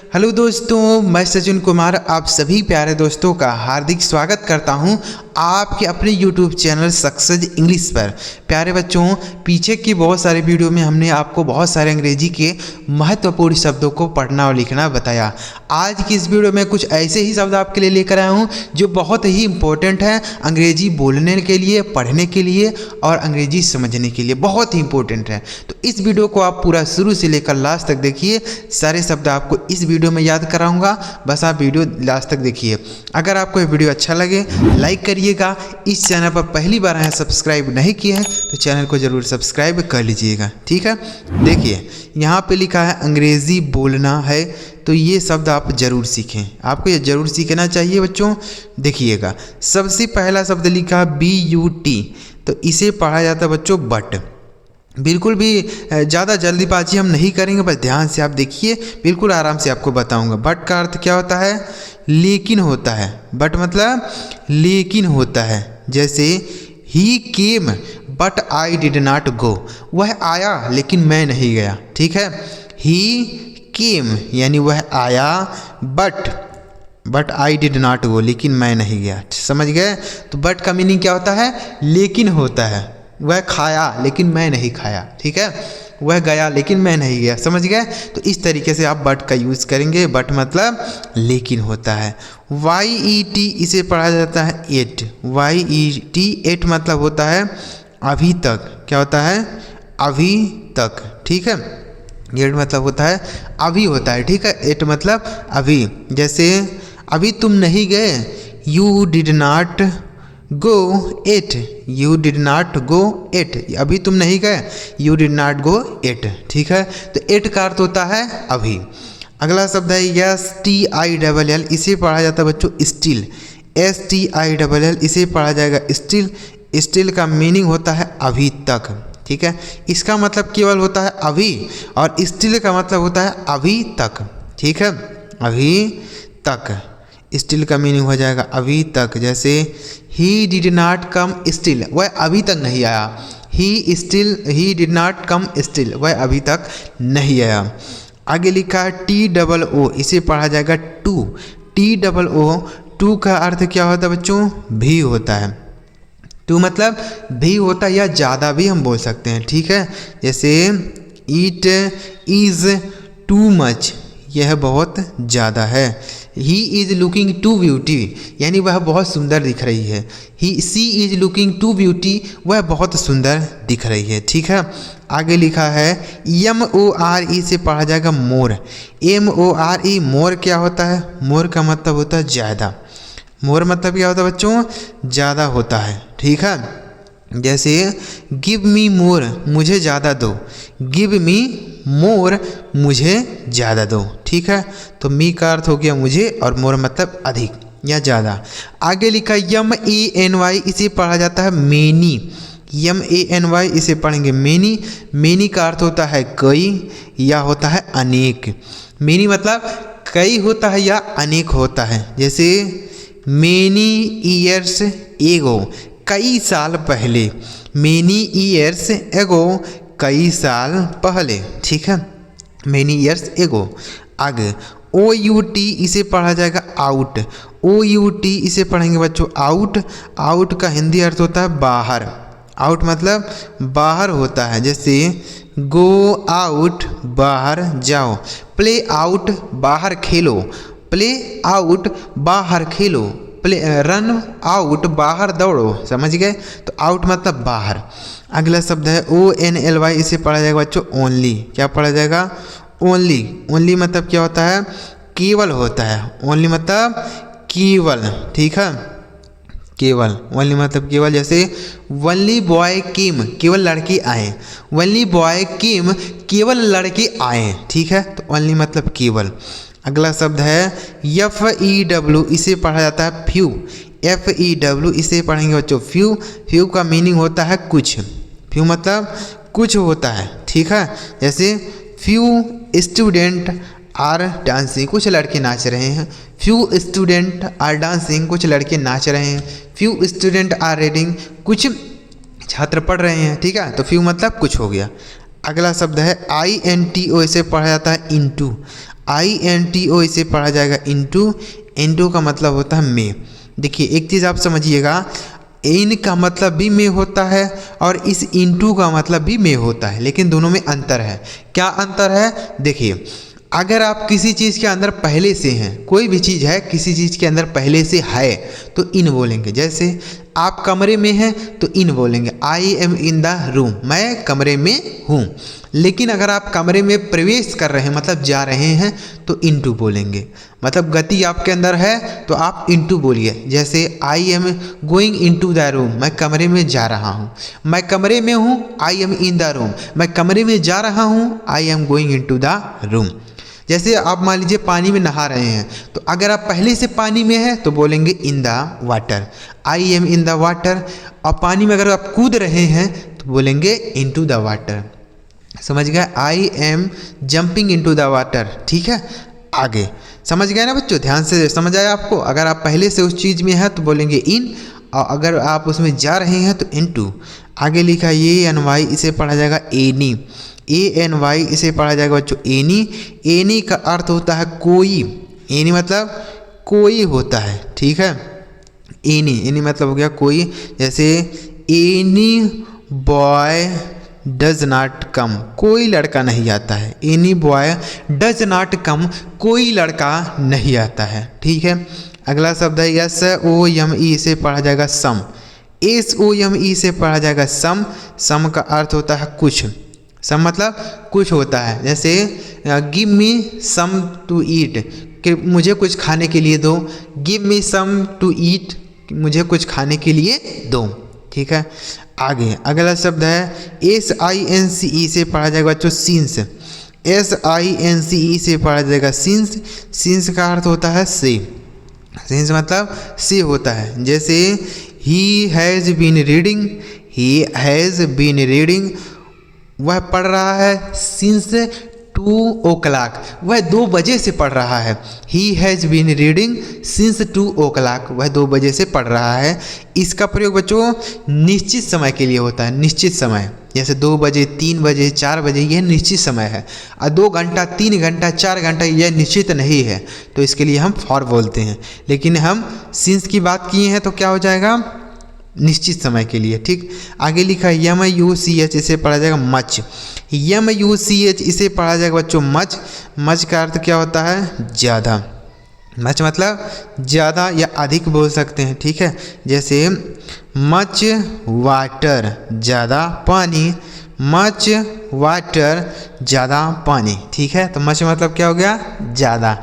Hello दोस्तों, मैं सचिन कुमार आप सभी प्यारे दोस्तों का हार्दिक स्वागत करता हूं आपके अपने YouTube चैनल सक्सेस इंग्लिश पर। प्यारे बच्चों, पीछे की बहुत सारे वीडियो में हमने आपको बहुत सारे अंग्रेजी के महत्वपूर्ण शब्दों को पढ़ना और लिखना बताया। आज की इस वीडियो में कुछ ऐसे ही शब्द आपके लिए लेकर आया हूं जो बहुत ही इम्पोर्टेंट हैं अंग्रेजी बोलने के लिए, पढ़ने के लिए और अंग्रेजी समझने के लिए, बहुत ही इम्पोर्टेंट है। तो इस वीडियो को आप पूरा शुरू से लेकर लास्ट तक देखिए। सारे शब्द आपको इस वीडियो में याद कराऊंगा, बस आप वीडियो लास्ट तक देखिए। अगर आपको ये वीडियो अच्छा लगे लाइक करिएगा। इस चैनल पर पहली बार आए सब्सक्राइब नहीं किए हैं तो चैनल को ज़रूर सब्सक्राइब कर लीजिएगा, ठीक है। देखिए यहाँ पे लिखा है अंग्रेज़ी बोलना है, तो ये शब्द आप ज़रूर सीखें, आपको ये ज़रूर सीखना चाहिए बच्चों। देखिएगा सबसे पहला शब्द लिखा BUT, तो इसे पढ़ा जाता है बच्चों बट। बिल्कुल भी ज़्यादा जल्दीबाजी हम नहीं करेंगे, बस ध्यान से आप देखिए, बिल्कुल आराम से आपको बताऊंगा। बट का अर्थ क्या होता है? लेकिन होता है। बट मतलब लेकिन होता है। जैसे ही came but I did not go, वह आया लेकिन मैं नहीं गया, ठीक है। ही केम यानी वह आया, बट आई डिड नॉट गो, लेकिन मैं नहीं गया, समझ गए। तो बट का मीनिंग क्या होता है? लेकिन होता है। वह खाया लेकिन मैं नहीं खाया, ठीक है। वह गया लेकिन मैं नहीं गया, समझ गए। तो इस तरीके से आप बट का यूज़ करेंगे। बट मतलब लेकिन होता है। YET इसे पढ़ा जाता है एट। YET एट मतलब होता है अभी तक। क्या होता है? अभी तक, ठीक है। एट मतलब होता है अभी होता है, ठीक है। एट मतलब अभी। जैसे अभी तुम नहीं गए, you did not go at, you did not go at, अभी तुम नहीं गए, you did not go at, ठीक है। तो एट का अर्थ होता है अभी। अगला शब्द है STILL, इसे पढ़ा जाता है बच्चों स्टिल। STILL इसे पढ़ा जाएगा स्टिल। स्टिल का मीनिंग होता है अभी तक, ठीक है। इसका मतलब केवल होता है अभी, और स्टिल का मतलब होता है अभी तक, ठीक है। अभी तक स्टिल का मीनिंग हो जाएगा अभी तक। जैसे he did not come still, वह अभी तक नहीं आया। He did not come still, वह अभी तक नहीं आया। आगे लिखा है TOO, इसे पढ़ा जाएगा टू। TOO, टू का अर्थ क्या होता है बच्चों? भी होता है। टू मतलब भी होता है, या ज़्यादा भी हम बोल सकते हैं, ठीक है। जैसे इट इज़ टू मच, यह बहुत ज़्यादा है। He is looking to beauty, यानी वह बहुत सुंदर दिख रही है। She is looking to beauty, वह बहुत सुंदर दिख रही है, ठीक है। आगे लिखा है MORE से पढ़ा जाएगा मोर। MORE, मोर क्या होता है? मोर का मतलब होता है ज़्यादा। मोर मतलब क्या होता है बच्चों? ज़्यादा होता है, ठीक है। जैसे गिव मी मोर, मुझे ज़्यादा दो। गिव मी मोर, मुझे ज़्यादा दो, ठीक है। तो मी का अर्थ हो गया मुझे, और मोर मतलब अधिक या ज़्यादा। आगे लिखा MANY, इसे पढ़ा जाता है मेनी। MANY इसे पढ़ेंगे मेनी। मेनी का अर्थ होता है कई या होता है अनेक। मेनी मतलब कई होता है या अनेक होता है। जैसे मेनी ईयर्स एगो, कई साल पहले। मेनी ईयर्स एगो, कई साल पहले, ठीक है। Many years ago. आगे OUT, इसे पढ़ा जाएगा आउट। OUT इसे पढ़ेंगे बच्चों आउट। आउट का हिंदी अर्थ होता है बाहर। आउट मतलब बाहर होता है। जैसे गो आउट, बाहर जाओ। प्ले आउट, बाहर खेलो। प्ले आउट, बाहर खेलो। रन आउट, बाहर दौड़ो, समझ गए। तो आउट मतलब बाहर। अगला शब्द है ONLY, इसे पढ़ा जाएगा बच्चों ओनली। क्या पढ़ा जाएगा? ओनली। ओनली मतलब क्या होता है? केवल होता है। ओनली मतलब केवल, ठीक है। केवल, ओनली मतलब केवल। जैसे ओनली बॉय केम, केवल लड़के आए। ओनली बॉय केम, केवल लड़के आए, ठीक है। तो ओनली मतलब केवल। अगला शब्द है FEW, इसे पढ़ा जाता है फ्यू। FEW इसे पढ़ेंगे बच्चों फ्यू। फ्यू का मीनिंग होता है कुछ। फ्यू मतलब कुछ होता है, ठीक है। जैसे फ्यू स्टूडेंट आर डांसिंग, कुछ लड़के नाच रहे हैं। फ्यू स्टूडेंट आर डांसिंग, कुछ लड़के नाच रहे हैं। फ्यू स्टूडेंट आर रीडिंग, कुछ छात्र पढ़ रहे हैं, ठीक है। तो फ्यू मतलब कुछ हो गया। अगला शब्द है INTO, इसे पढ़ा जाता है इंटू। INTO इसे पढ़ा जाएगा इंटू। इंटू का मतलब होता है में। देखिए एक चीज़ आप समझिएगा, इन का मतलब भी में होता है और इस इंटू का मतलब भी में होता है, लेकिन दोनों में अंतर है। क्या अंतर है? देखिए अगर आप किसी चीज़ के अंदर पहले से हैं, कोई भी चीज़ है किसी चीज़ के अंदर पहले से है तो इन बोलेंगे। जैसे आप कमरे में हैं तो इन बोलेंगे, I am in the room, मैं कमरे में हूँ। लेकिन अगर आप कमरे में प्रवेश कर रहे हैं मतलब जा रहे हैं तो इनटू बोलेंगे। मतलब गति आपके अंदर है तो आप इनटू बोलिए। जैसे I am going into the room, मैं कमरे में जा रहा हूँ। मैं कमरे में हूँ, I am in the room, मैं कमरे में जा रहा हूँ, I am going into the room. जैसे आप मान लीजिए पानी में नहा रहे हैं तो अगर आप पहले से पानी में हैं तो बोलेंगे in the water, I am in the water. और पानी में अगर आप कूद रहे हैं तो बोलेंगे इनटू द वाटर। समझ गए? I am jumping into the water. ठीक है, आगे समझ गए ना बच्चों? ध्यान से समझ आया आपको? अगर आप पहले से उस चीज़ में हैं तो बोलेंगे इन, और अगर आप उसमें जा रहे हैं तो इनटू। आगे लिखा है ANY, इसे पढ़ा जाएगा एनी। ANY इसे पढ़ा जाएगा बच्चों एनी। एनी का अर्थ होता है कोई। एनी मतलब कोई होता है। ठीक है, एनी, एनी मतलब हो गया कोई। जैसे any boy does not come, कोई लड़का नहीं आता है। Any boy does not come, कोई लड़का नहीं आता है। ठीक है, अगला शब्द है SOME, इसे पढ़ा जाएगा सम। SOME से पढ़ा जाएगा सम। सम का अर्थ होता है कुछ। सम मतलब कुछ होता है। जैसे give me some to eat, कि मुझे कुछ खाने के लिए दो। Give me some to eat, मुझे कुछ खाने के लिए दो। ठीक है, आगे अगला शब्द है SINCE, से पढ़ा जाएगा बच्चों सीन्स। SINCE से पढ़ा जाएगा सीन्स। सीन्स का अर्थ होता है से। सीन्स मतलब से होता है। जैसे he has been reading, he has been reading, वह पढ़ रहा है सिंस 2 o'clock, वह 2 बजे से पढ़ रहा है। He has been reading since 2 o'clock, वह 2 बजे से पढ़ रहा है। इसका प्रयोग बच्चों निश्चित समय के लिए होता है। निश्चित समय, जैसे 2 बजे, 3 बजे, 4 बजे, यह निश्चित समय है। और 2 घंटा, 3 घंटा, 4 घंटा यह निश्चित नहीं है, तो इसके लिए हम फॉर बोलते हैं। लेकिन हम सिंस की बात किए हैं तो क्या हो जाएगा? निश्चित समय के लिए। ठीक, आगे लिखा है MUCH, इसे पढ़ा जाएगा मच। MUCH इसे पढ़ा जाएगा बच्चों मच। मच का अर्थ क्या होता है? ज़्यादा। मच मतलब ज़्यादा या अधिक बोल सकते हैं। ठीक है, जैसे मच वाटर, ज़्यादा पानी। मच वाटर, ज़्यादा पानी। ठीक है, तो मच मतलब क्या हो गया? ज़्यादा।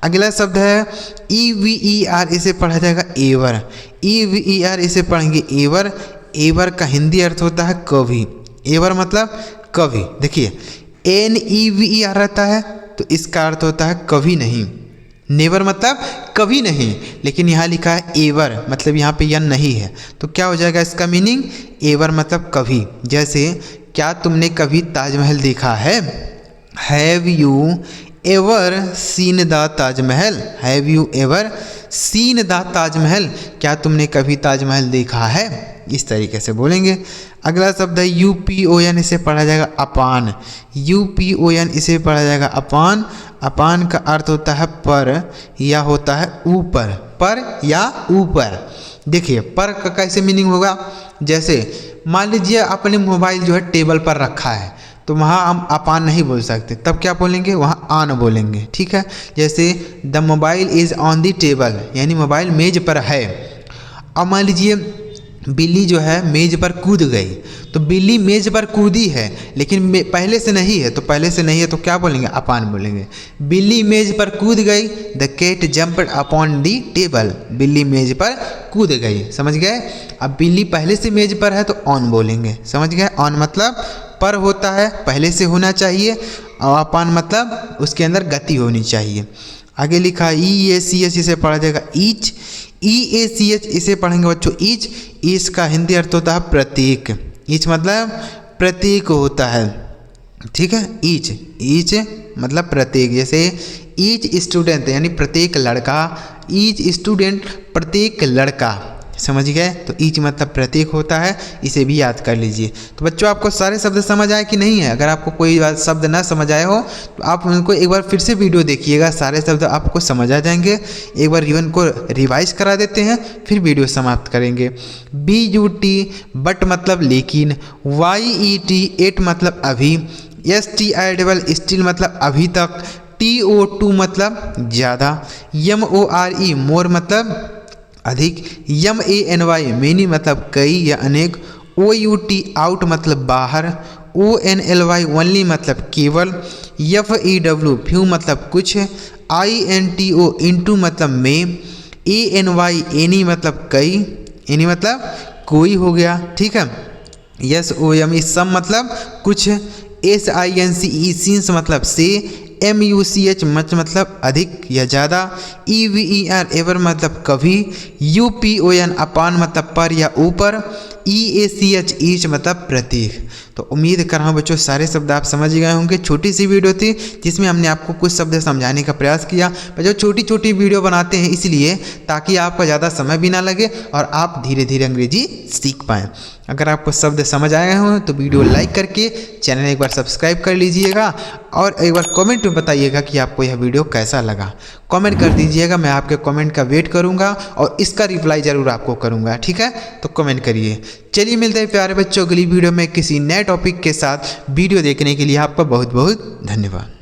अगला शब्द है EVER, इसे पढ़ा जाएगा एवर। EVER इसे पढ़ेंगे एवर। एवर का हिंदी अर्थ होता है कभी। एवर मतलब कभी। देखिए NEVER रहता है तो इसका अर्थ होता है कभी नहीं। नेवर मतलब कभी नहीं, लेकिन यहाँ लिखा है एवर, मतलब यहाँ पे यन नहीं है, तो क्या हो जाएगा इसका मीनिंग? एवर मतलब कभी। जैसे क्या तुमने कभी ताजमहल देखा है? Have you ever seen the Taj Mahal? Have you ever seen the Taj Mahal, क्या तुमने कभी ताजमहल देखा है? इस तरीके से बोलेंगे। अगला शब्द है UPON, इसे पढ़ा जाएगा अपान। UPON इसे पढ़ा जाएगा अपान। अपान का अर्थ होता है पर या होता है ऊपर। पर या ऊपर। देखिए पर का कैसे मीनिंग होगा? जैसे मान लीजिए अपने मोबाइल जो है टेबल पर रखा है तो वहाँ हम अपान नहीं बोल सकते, तब क्या बोलेंगे? वहाँ ऑन बोलेंगे। ठीक है, जैसे the mobile is on the table, यानी मोबाइल मेज पर है। अब मान लीजिए बिल्ली जो है मेज पर कूद गई, तो बिल्ली मेज पर कूदी है लेकिन पहले से नहीं है, तो पहले से नहीं है तो क्या बोलेंगे? अपान बोलेंगे। बिल्ली मेज पर कूद गई, the cat jumped upon the table, बिल्ली मेज पर कूद गई। समझ गए? अब बिल्ली पहले से मेज पर है तो ऑन बोलेंगे। समझ गए? ऑन मतलब पर होता है, पहले से होना चाहिए, और अपान मतलब उसके अंदर गति होनी चाहिए। आगे लिखा EACH, इसे पढ़ा जाएगा ईच। EACH इसे पढ़ेंगे बच्चों ईच। ईच का हिंदी अर्थ होता है प्रतीक। ईच मतलब प्रतीक होता है। ठीक है, ईच, ईच मतलब प्रतीक। जैसे ईच स्टूडेंट यानी प्रत्येक लड़का, ईच स्टूडेंट प्रत्येक लड़का। समझ गए। तो ईच मतलब प्रत्येक होता है, इसे भी याद कर लीजिए। तो बच्चों आपको सारे शब्द समझ आए कि नहीं है? अगर आपको कोई शब्द ना समझ आए हो तो आप उनको एक बार फिर से वीडियो देखिएगा, सारे शब्द आपको समझ आ जाएंगे। एक बार रिवन को रिवाइज करा देते हैं, फिर वीडियो समाप्त करेंगे। BUT बट मतलब लेकिन, YET एट मतलब अभी, STI स्टिल मतलब अभी तक, TO2 मतलब ज़्यादा, MORE मोर मतलब अधिक, MANY मेनी मतलब कई या अनेक, OUT आउट मतलब बाहर, ONLY ओनली मतलब केवल, FEW फ्यू मतलब कुछ, INTO इनटू मतलब में, ANY एनी मतलब कई, एनी मतलब कोई हो गया, ठीक है। SOME सम मतलब कुछ, SINCE सीन्स मतलब से, MUCH मच मतलब अधिक या ज़्यादा, EVER एवर मतलब कभी, UPON अपान मतलब पर या ऊपर, EACH ईच मतलब प्रतीक। तो उम्मीद कर रहा हूँ बच्चों सारे शब्द आप समझ गए होंगे। छोटी सी वीडियो थी जिसमें हमने आपको कुछ शब्द समझाने का प्रयास किया। बच्चों छोटी छोटी वीडियो बनाते हैं इसलिए ताकि आपका ज़्यादा समय भी ना लगे और आप धीरे धीरे अंग्रेजी सीख पाएँ। अगर आपको शब्द समझ आए हों तो वीडियो लाइक करके चैनल एक बार सब्सक्राइब कर लीजिएगा और एक बार कमेंट में बताइएगा कि आपको यह वीडियो कैसा लगा। कमेंट कर दीजिएगा, मैं आपके कमेंट का वेट करूंगा और इसका रिप्लाई ज़रूर आपको करूंगा, ठीक है। तो कमेंट करिए। चलिए मिलते हैं प्यारे बच्चों अगली वीडियो में किसी नए टॉपिक के साथ। वीडियो देखने के लिए आपका बहुत बहुत धन्यवाद।